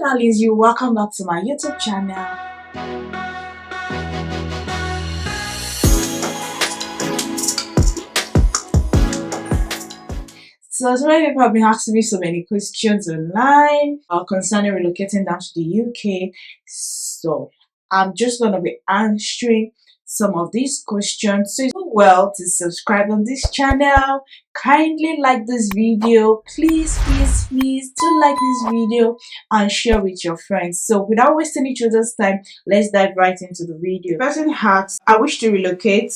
Darlings, you welcome back to my YouTube channel. So many people have been asking me so many questions online concerning relocating down to the UK. So I'm just gonna be answering some of these questions. So do well to subscribe on this channel. Kindly like this video. Please do like this video and share with your friends. So without wasting each other's time, let's dive right into the video. The person asks, I wish to relocate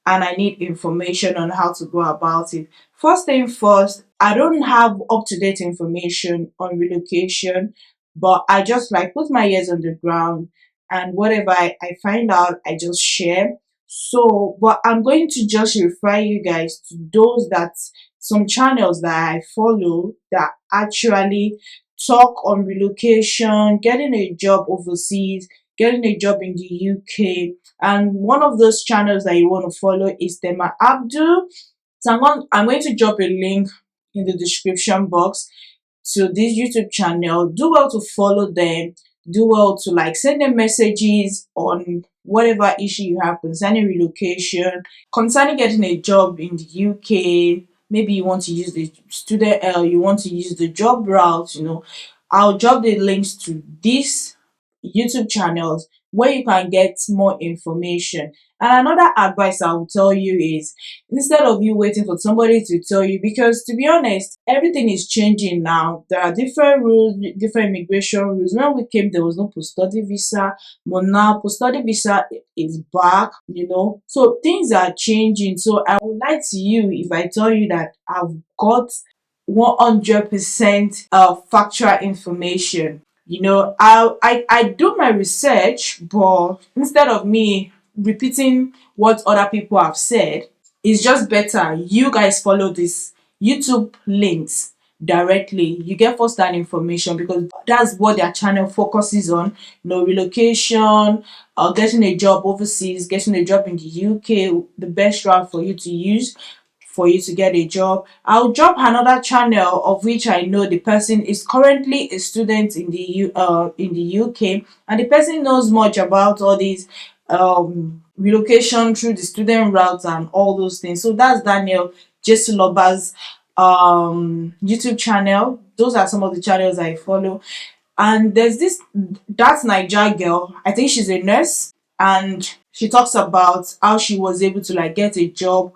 and I need information on how to go about it. First thing first, I don't have up-to-date information on relocation, but I just like put my ears on the ground and whatever I find out, I just share. So, but I'm going to just refer you guys to those that some channels that I follow that actually talk on relocation, getting a job overseas, getting a job in the UK. And one of those channels that you want to follow is Tema Abdul. So I'm going to drop a link in the description box to this YouTube channel. Do well to follow them. Do well to like send them messages on whatever issue you have concerning relocation, concerning getting a job in the UK. Maybe you want to use the student you want to use the job route, I'll drop the links to these YouTube channels where you can get more information. And another advice I will tell you is instead of you waiting for somebody to tell you, because to be honest, everything is changing now. There are different rules, different immigration rules. When we came, there was no post-study visa, but now post-study visa is back. So things are changing. So I would lie to you if I tell you that I've got 100% factual information. I do my research, but instead of me repeating what other people have said, it's just better you guys follow these YouTube links directly. You get first-hand information because that's what their channel focuses on. Relocation, getting a job overseas, getting a job in the UK, the best route for you to use for you to get a job. I'll drop another channel of which I know the person is currently a student in the UK, and the person knows much about all these relocation through the student routes and all those things. So that's Daniel Jesuloba's YouTube channel. Those are some of the channels I follow. And there's that's Niger girl. I think she's a nurse, and she talks about how she was able to like get a job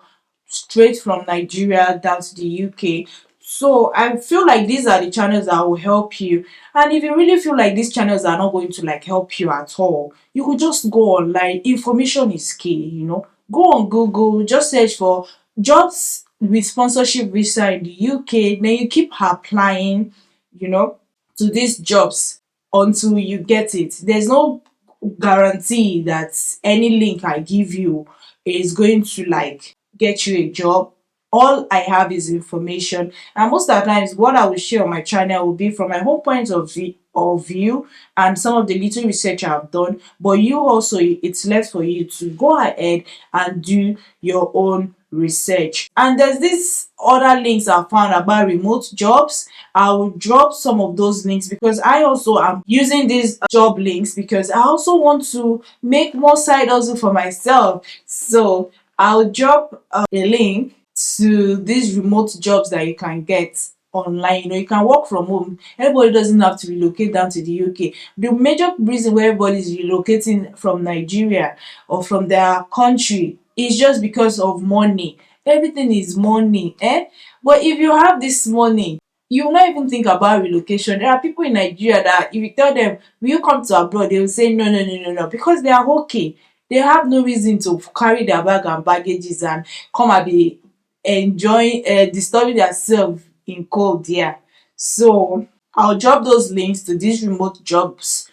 straight from Nigeria down to the UK. So I feel like these are the channels that will help you. And if you really feel like these channels are not going to like help you at all, you could just go online. Information is key. Go on Google, just search for jobs with sponsorship visa in the UK. Then you keep applying, to these jobs until you get it. There's no guarantee that any link I give you is going to like get you a job. All I have is information, and most of the times what I will share on my channel will be from my own point of view and some of the little research I've done. But you also, it's left for you to go ahead and do your own research. And there's this other links I found about remote jobs. I will drop some of those links because I also am using these job links because I also want to make more side hustle for myself. So I'll drop a link to these remote jobs that you can get online. You can work from home. Everybody doesn't have to relocate down to the UK. The major reason why everybody is relocating from Nigeria or from their country is just because of money. Everything is money, eh? But if you have this money, you will not even think about relocation. There are people in Nigeria that if you tell them, will you come to abroad? They will say no, because they are okay. They have no reason to carry their bag and baggages and come and be enjoying disturbing themselves in cold there. So I'll drop those links to these remote jobs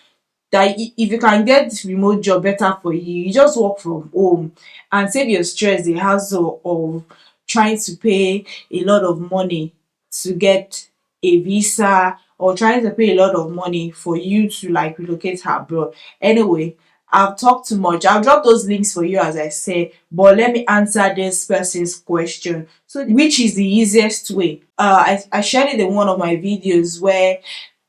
that if you can get this remote job, better for you. You just work from home and save your stress, the hassle of trying to pay a lot of money to get a visa or trying to pay a lot of money for you to like relocate abroad. Anyway, I've talked too much. I'll drop those links for you as I say, but let me answer this person's question. So which is the easiest way? I shared it in one of my videos where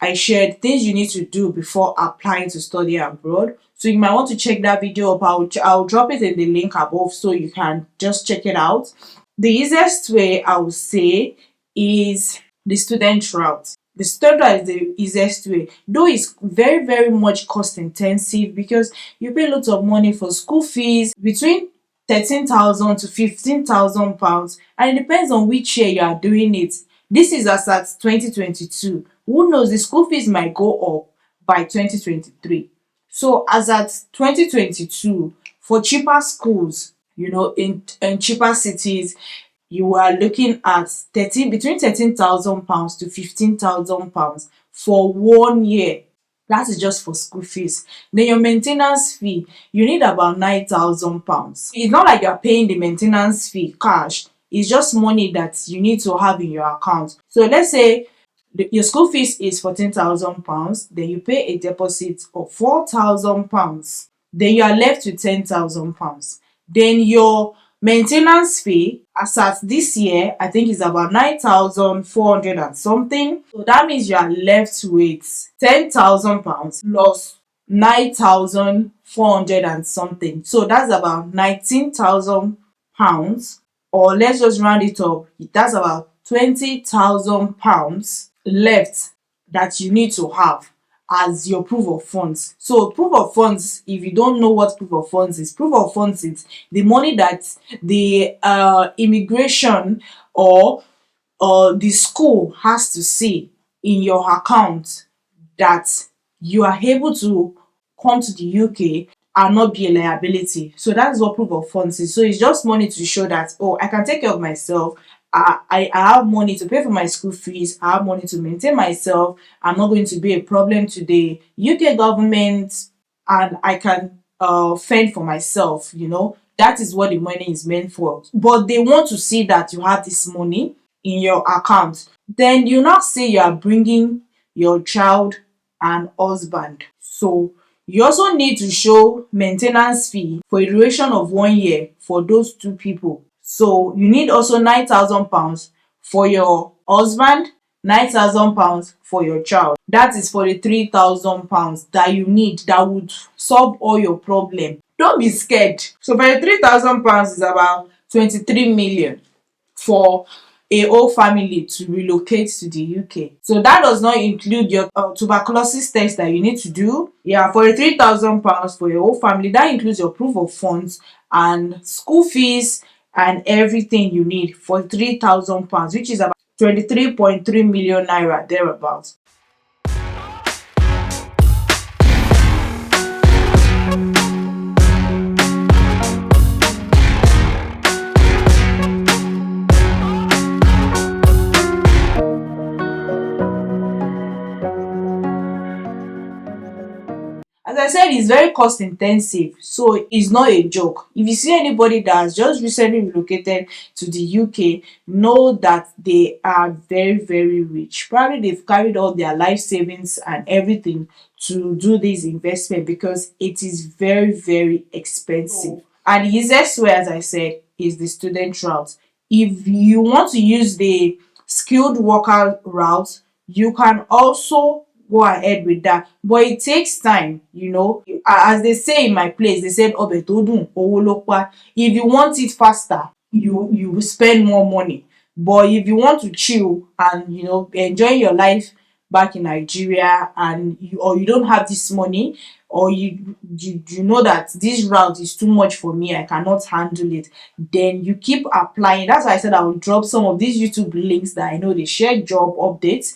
I shared things you need to do before applying to study abroad. So you might want to check that video up. I'll drop it in the link above so you can just check it out. The easiest way I would say is the student route. The student route is the easiest way, though it's very, very much cost intensive because you pay lots of money for school fees between 13,000 to 15,000 pounds, and it depends on which year you are doing it. This is as at 2022. Who knows, the school fees might go up by 2023. So as at 2022, for cheaper schools, in cheaper cities, you are looking at 13,000 pounds to 15,000 pounds for 1 year. That is just for school fees. Then your maintenance fee, you need about 9,000 pounds. It's not like you're paying the maintenance fee cash. It's just money that you need to have in your account. So let's say your school fees is 14,000 pounds, then you pay a deposit of 4,000 pounds. Then you are left with 10,000 pounds. Then your maintenance fee as at this year, I think is about 9,400 and something. So that means you are left with 10,000 pounds plus 9,400 and something. So that's about 19,000 pounds, or let's just round it up. That's about 20,000 pounds left that you need to have as your proof of funds. So proof of funds, if you don't know what proof of funds is the money that the immigration or the school has to see in your account that you are able to come to the UK and not be a liability. So that's what proof of funds is. So it's just money to show that, oh, I can take care of myself. I have money to pay for my school fees. I have money to maintain myself. I'm not going to be a problem to the UK government, and I can fend for myself. That is what the money is meant for. But they want to see that you have this money in your account. Then you now say you are bringing your child and husband. So you also need to show maintenance fee for a duration of 1 year for those two people. So you need also 9,000 pounds for your husband, 9,000 pounds for your child. That is for the 3,000 pounds that you need that would solve all your problem. Don't be scared. So for the 3,000 pounds is about 23 million for a whole family to relocate to the UK. So that does not include your tuberculosis test that you need to do. Yeah, for the 3,000 pounds for your whole family, that includes your proof of funds and school fees and everything you need for 3,000 pounds, which is about 23.3 million naira thereabouts. As I said, it's very cost intensive, so it's not a joke. If you see anybody that has just recently relocated to the UK, know that they are very, very rich. Probably they've carried all their life savings and everything to do this investment because it is very, very expensive. And the easiest way, as I said, is the student route. If you want to use the skilled worker route, you can also go ahead with that, but it takes time. As they say in my place, they said ọbẹ̀ tó dùn owó ló pa. If you want it faster, you will spend more money, but if you want to chill and enjoy your life back in Nigeria, and you don't have this money, or you know that this route is too much for me, I cannot handle it, then you keep applying. That's why I said I will drop some of these YouTube links that I know they share job updates.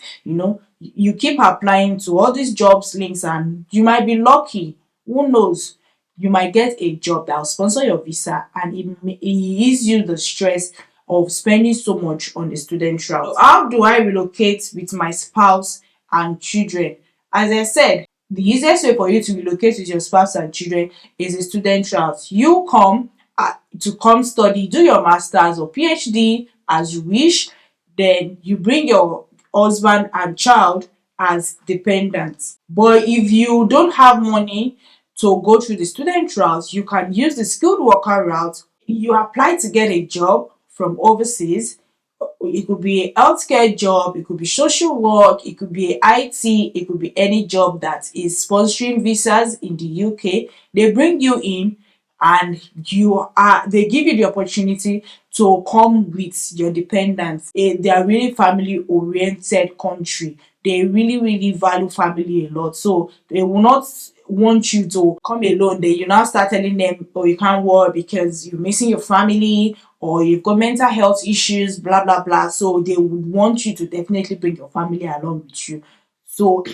You keep applying to all these jobs links and you might be lucky. Who knows? You might get a job that will sponsor your visa, and it ease you the stress of spending so much on the student route. So how do I relocate with my spouse and children? As I said, the easiest way for you to relocate with your spouse and children is a student route. You come to come study, do your masters or PhD as you wish, then you bring your husband and child as dependents. But if you don't have money to go through the student route, you can use the skilled worker route. You apply to get a job from overseas, It could be a healthcare job, it could be social work, it could be a IT, it could be any job that is sponsoring visas in the UK. They bring you in and they give you the opportunity to come with your dependents. They are really family oriented country. They really, really value family a lot. So they will not want you to come alone. Then you now start telling them, oh, you can't work because you're missing your family or you've got mental health issues, blah blah blah. So they would want you to definitely bring your family along with you. So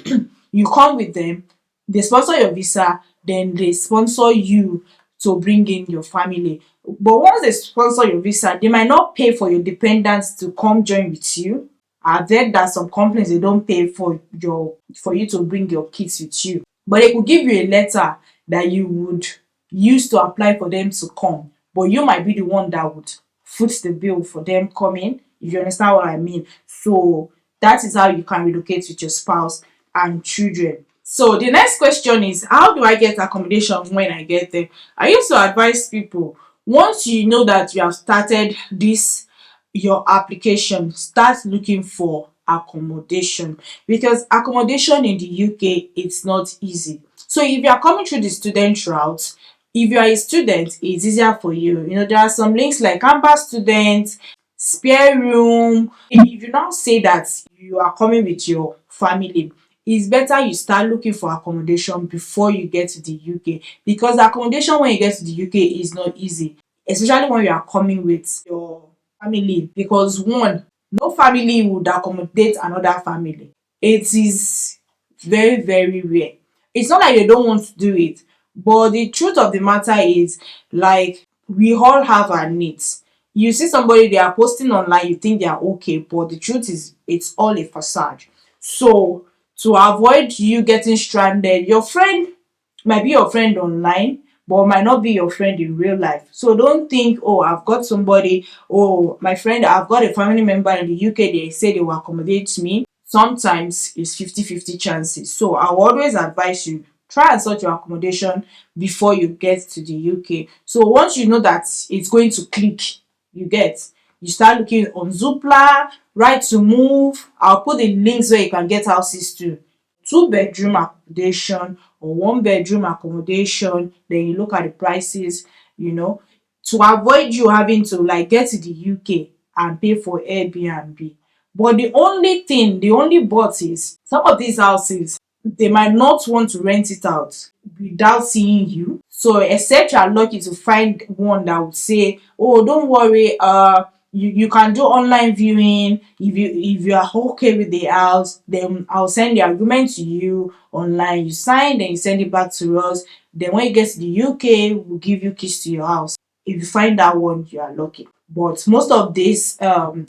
you come with them, they sponsor your visa, then they sponsor you to bring in your family. But once they sponsor your visa, they might not pay for your dependents to come join with you. I've heard that some companies they don't pay for you to bring your kids with you, but they could give you a letter that you would use to apply for them to come. But you might be the one that would foot the bill for them coming, if you understand what I mean. So that is how you can relocate with your spouse and children. So the next question is, how do I get accommodation when I get there? I used to advise people, once you know that you have started this your application, start looking for accommodation, because accommodation in the UK it's not easy. So if you are coming through the student route, if you are a student, it's easier for you. You know, there are some links like campus student, spare room. If you now say that you are coming with your family, it's better you start looking for accommodation before you get to the UK, because the accommodation when you get to the UK is not easy, especially when you are coming with your family, because one, no family would accommodate another family. It is very, very rare. It's not like they don't want to do it, but the truth of the matter is, like, we all have our needs. You see somebody they are posting online, you think they are okay, but the truth is it's all a facade. So to avoid you getting stranded, your friend might be your friend online but might not be your friend in real life. So don't think, oh, I've got somebody, oh, my friend, I've got a family member in the UK, they say they will accommodate me. Sometimes it's 50-50 chances. So I will always advise you, try and sort your accommodation before you get to the UK. So once you know that it's going to click, you get, you start looking on Zoopla, right to move. I'll put the links where you can get houses too. Two-bedroom accommodation or one-bedroom accommodation, then you look at the prices, you know, to avoid you having to like get to the UK and pay for Airbnb. But the only thing, the only but is, some of these houses they might not want to rent it out without seeing you. So except you are lucky to find one that would say, oh, don't worry, you can do online viewing. If you are okay with the house, then I'll send the agreement to you online. You sign, then you send it back to us. Then when you get to the UK, we'll give you keys to your house. If you find that one, you are lucky. But most of these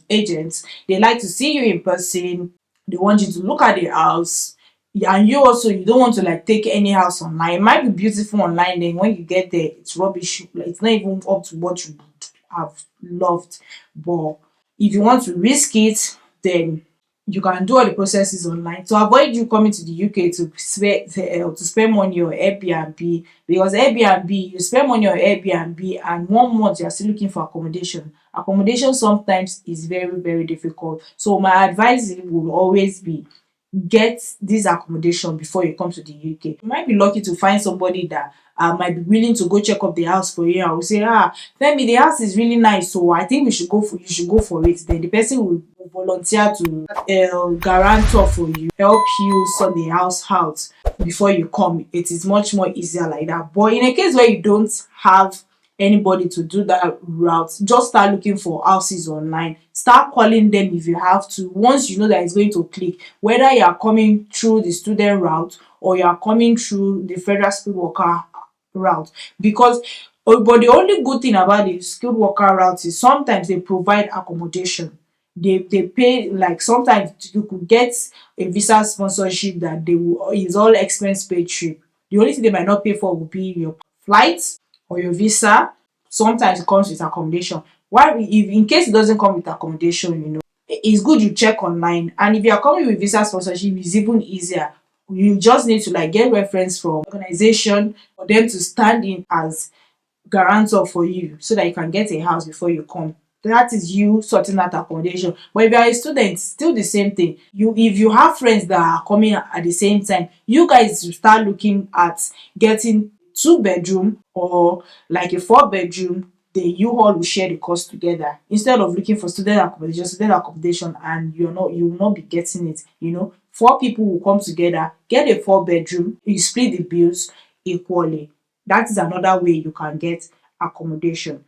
agents, they like to see you in person. They want you to look at the house. Yeah, and you also, you don't want to like take any house online. It might be beautiful online, then when you get there, it's rubbish. Like, it's not even up to what you would have loved. But if you want to risk it, then you can do all the processes online to avoid you coming to the UK to spend money on Airbnb, because Airbnb, you spend money on Airbnb and 1 month you are still looking for accommodation. Accommodation sometimes is very, very difficult. So my advice will always be, get this accommodation before you come to the UK. You might be lucky to find somebody that might be willing to go check up the house for you. I will say, Femi, the house is really nice, so I think we should go for you should go for it. Then the person will volunteer to guarantor for you, help you sort the house out before you come. It is much more easier like that. But in a case where you don't have anybody to do that route, just start looking for houses online. Start calling them if you have to. Once you know that it's going to click, whether you are coming through the student route or you are coming through the federal skilled worker route. Because but the only good thing about the skilled worker route is sometimes they provide accommodation. They pay, like sometimes you could get a visa sponsorship that they will is all expense paid trip. The only thing they might not pay for will be your flights or your visa. Sometimes it comes with accommodation. Why, if in case it doesn't come with accommodation, it's good you check online. And if you are coming with visa sponsorship, it's even easier. You just need to like get reference from organization for them to stand in as guarantor for you so that you can get a house before you come. that is you sorting out accommodation. But if you are a student, still the same thing. You, if you have friends that are coming at the same time, you guys will start looking at getting two-bedroom or like a four-bedroom. Then you all will share the cost together instead of looking for student accommodation, and you will not be getting it. Four people will come together, get a four-bedroom, you split the bills equally. That is another way you can get accommodation.